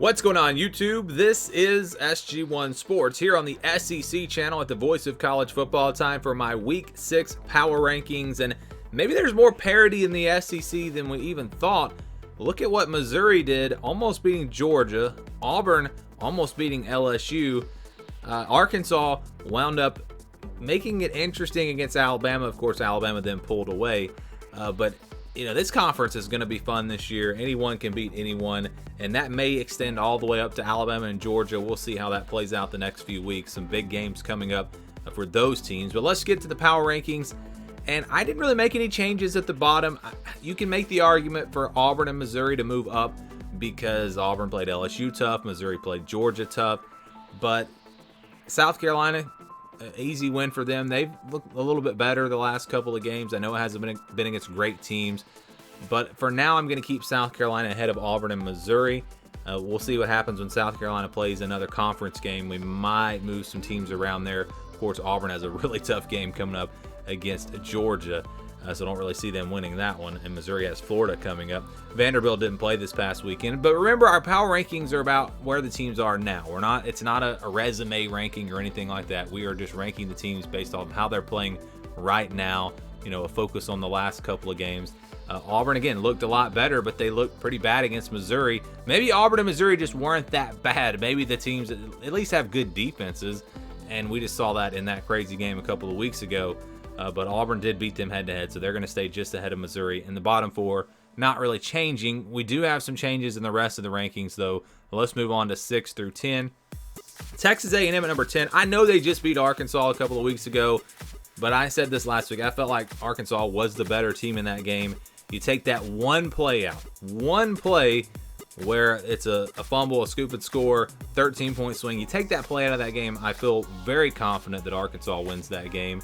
What's going on, YouTube? This is SG1 Sports here on the SEC channel at the voice of college football. Time for my Week 6 power rankings, and maybe there's more parity in the SEC than we even thought. Look at what Missouri did, almost beating Georgia. Auburn almost beating LSU. Arkansas wound up making it interesting against Alabama. Of course, Alabama then pulled away, but you know, this conference is going to be fun this year. Anyone can beat anyone, and that may extend all the way up to Alabama and Georgia. We'll see how that plays out the next few weeks. Some big games coming up for those teams. But let's get to the power rankings. And I didn't really make any changes at the bottom. You can make the argument for Auburn and Missouri to move up because Auburn played LSU tough, Missouri played Georgia tough. But South Carolina, easy win for them. They've looked a little bit better the last couple of games. I know it hasn't been against great teams, but for now I'm going to keep South Carolina ahead of Auburn and Missouri. We'll see what happens when South Carolina plays another conference game. We might move some teams around there. Of course, Auburn has a really tough game coming up against Georgia, so don't really see them winning that one. And Missouri has Florida coming up. Vanderbilt didn't play this past weekend, but remember, our power rankings are about where the teams are now. It's not a resume ranking or anything like that. We are just ranking the teams based on how they're playing right now. You know, a focus on the last couple of games. Auburn again looked a lot better, but they looked pretty bad against Missouri. Maybe Auburn and Missouri just weren't that bad. Maybe the teams at least have good defenses, and we just saw that in that crazy game a couple of weeks ago. But Auburn did beat them head-to-head, so they're going to stay just ahead of Missouri. In the bottom four, not really changing. We do have some changes in the rest of the rankings, though. Let's move on to 6 through 10. Texas A&M at number 10. I know they just beat Arkansas a couple of weeks ago, but I said this last week. I felt like Arkansas was the better team in that game. You take that one play out. One play where it's a fumble, a scoop and score, 13-point swing. You take that play out of that game, I feel very confident that Arkansas wins that game.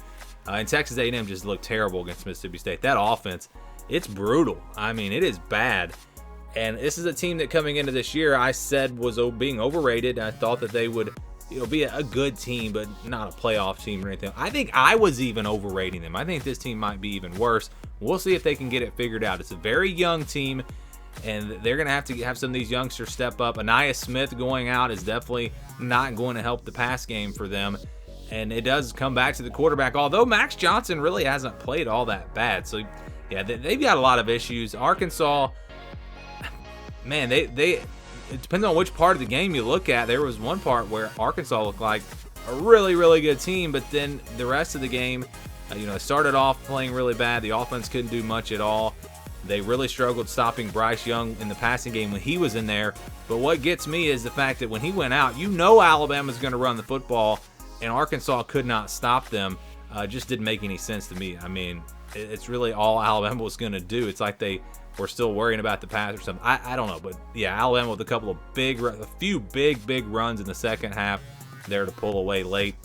And Texas A&M just looked terrible against Mississippi State. That offense, it's brutal. I mean, it is bad. And this is a team that coming into this year I said was being overrated. I thought that they would be a good team, but not a playoff team or anything. I think I was even overrating them. I think this team might be even worse. We'll see if they can get it figured out. It's a very young team, and they're going to have some of these youngsters step up. Anaya Smith going out is definitely not going to help the pass game for them. And it does come back to the quarterback, although Max Johnson really hasn't played all that bad. So, yeah, they've got a lot of issues. Arkansas, man, it depends on which part of the game you look at. There was one part where Arkansas looked like a really, really good team, but then the rest of the game, it started off playing really bad. The offense couldn't do much at all. They really struggled stopping Bryce Young in the passing game when he was in there. But what gets me is the fact that when he went out, Alabama's going to run the football, and Arkansas could not stop them. Just didn't make any sense to me. I mean, it's really all Alabama was going to do. It's like they were still worrying about the pass or something. I don't know, but yeah, Alabama with a few big runs in the second half there to pull away late.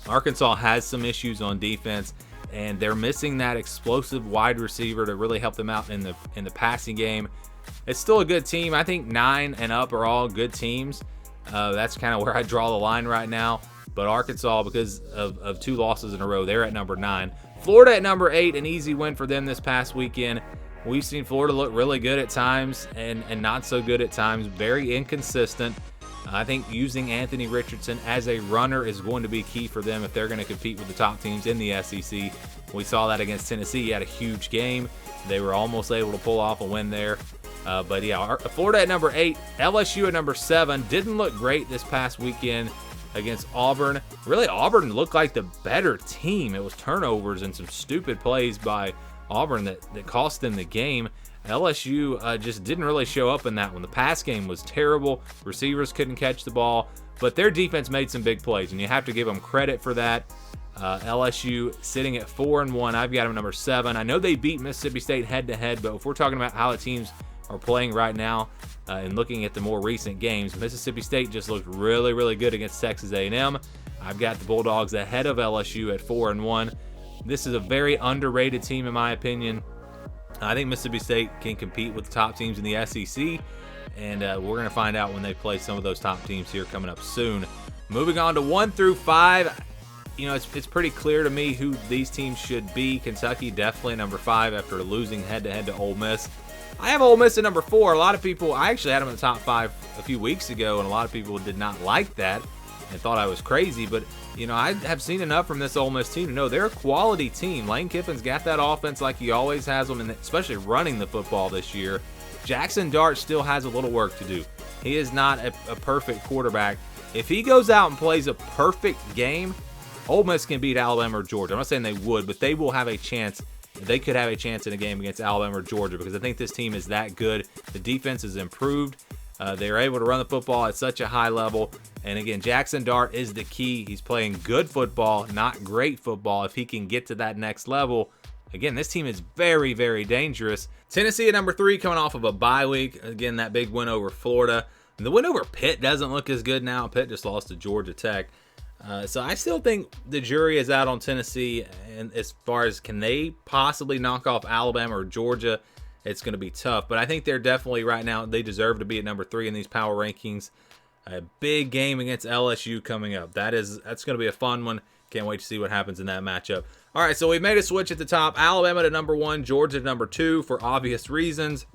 Arkansas has some issues on defense, and they're missing that explosive wide receiver to really help them out in the passing game. It's still a good team. I think 9 and up are all good teams. That's kind of where I draw the line right now. But Arkansas, because of 2 losses in a row, they're at number 9. Florida at number 8, an easy win for them this past weekend. We've seen Florida look really good at times and not so good at times, very inconsistent. I think using Anthony Richardson as a runner is going to be key for them if they're going to compete with the top teams in the SEC. We saw that against Tennessee. He had a huge game. They were almost able to pull off a win there. But yeah, Florida at number 8, LSU at number 7. Didn't look great this past weekend against Auburn. Really, Auburn looked like the better team. It was turnovers and some stupid plays by Auburn that cost them the game. LSU just didn't really show up in that one. The pass game was terrible. Receivers couldn't catch the ball, but their defense made some big plays, and you have to give them credit for that. LSU sitting at 4-1. I've got them number 7. I know they beat Mississippi State head-to-head, but if we're talking about how the teams are playing right now and looking at the more recent games, Mississippi State just looked really, really good against Texas A&M. I've got the Bulldogs ahead of LSU at 4-1. This is a very underrated team in my opinion. I think Mississippi State can compete with the top teams in the SEC, and we're going to find out when they play some of those top teams here coming up soon. Moving on to 1 through 5. it's pretty clear to me who these teams should be. Kentucky definitely number 5 after losing head-to-head to Ole Miss. I have Ole Miss at number 4. A lot of people, I actually had them in the top 5 a few weeks ago, and a lot of people did not like that and thought I was crazy. But, I have seen enough from this Ole Miss team to know they're a quality team. Lane Kiffin's got that offense like he always has them, and especially running the football this year. Jackson Dart still has a little work to do. He is not a perfect quarterback. If he goes out and plays a perfect game, Ole Miss can beat Alabama or Georgia. I'm not saying they would, but they will have a chance. They could have a chance in a game against Alabama or Georgia because I think this team is that good. The defense has improved. They're able to run the football at such a high level. And again, Jackson Dart is the key. He's playing good football, not great football. If he can get to that next level, again, this team is very, very dangerous. Tennessee at number 3 coming off of a bye week. Again, that big win over Florida. The win over Pitt doesn't look as good now. Pitt just lost to Georgia Tech. So I still think the jury is out on Tennessee, and as far as can they possibly knock off Alabama or Georgia, it's going to be tough. But I think they're definitely right now, they deserve to be at number 3 in these power rankings. A big game against LSU coming up. That's going to be a fun one. Can't wait to see what happens in that matchup. All right, so we made a switch at the top. Alabama to number 1, Georgia to number 2 for obvious reasons.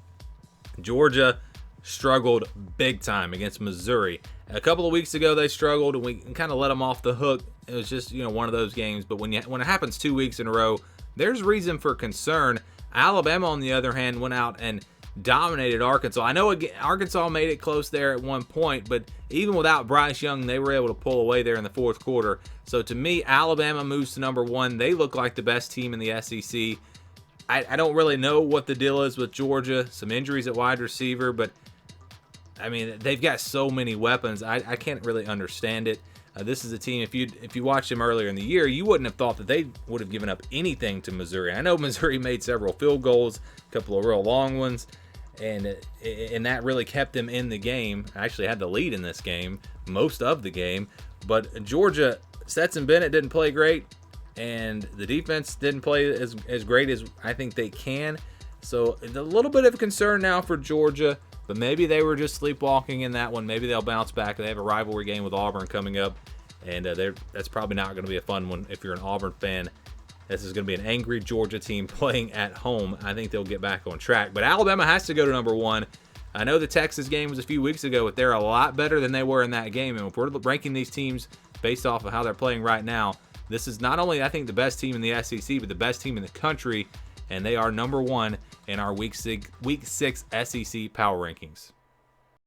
Georgia struggled big time against Missouri. A couple of weeks ago they struggled, and we kind of let them off the hook. It was just one of those games. But when it happens 2 weeks in a row, there's reason for concern. Alabama, on the other hand, went out and dominated Arkansas. I know Arkansas made it close there at one point, but even without Bryce Young, they were able to pull away there in the fourth quarter. So to me, Alabama moves to number 1. They look like the best team in the SEC. I don't really know what the deal is with Georgia. Some injuries at wide receiver, but I mean, they've got so many weapons. I can't really understand it. This is a team, if you watched them earlier in the year, you wouldn't have thought that they would have given up anything to Missouri. I know Missouri made several field goals, a couple of real long ones, and that really kept them in the game. I actually had the lead in this game, most of the game. But Georgia, Stetson Bennett didn't play great, and the defense didn't play as great as I think they can. So a little bit of a concern now for Georgia. But maybe they were just sleepwalking in that one. Maybe they'll bounce back. They have a rivalry game with Auburn coming up, and that's probably not going to be a fun one if you're an Auburn fan. This is going to be an angry Georgia team playing at home. I think they'll get back on track. But Alabama has to go to number 1. I know the Texas game was a few weeks ago, but they're a lot better than they were in that game. And if we're ranking these teams based off of how they're playing right now, this is not only, I think, the best team in the SEC, but the best team in the country. And they are number 1 in our Week 6 SEC Power Rankings.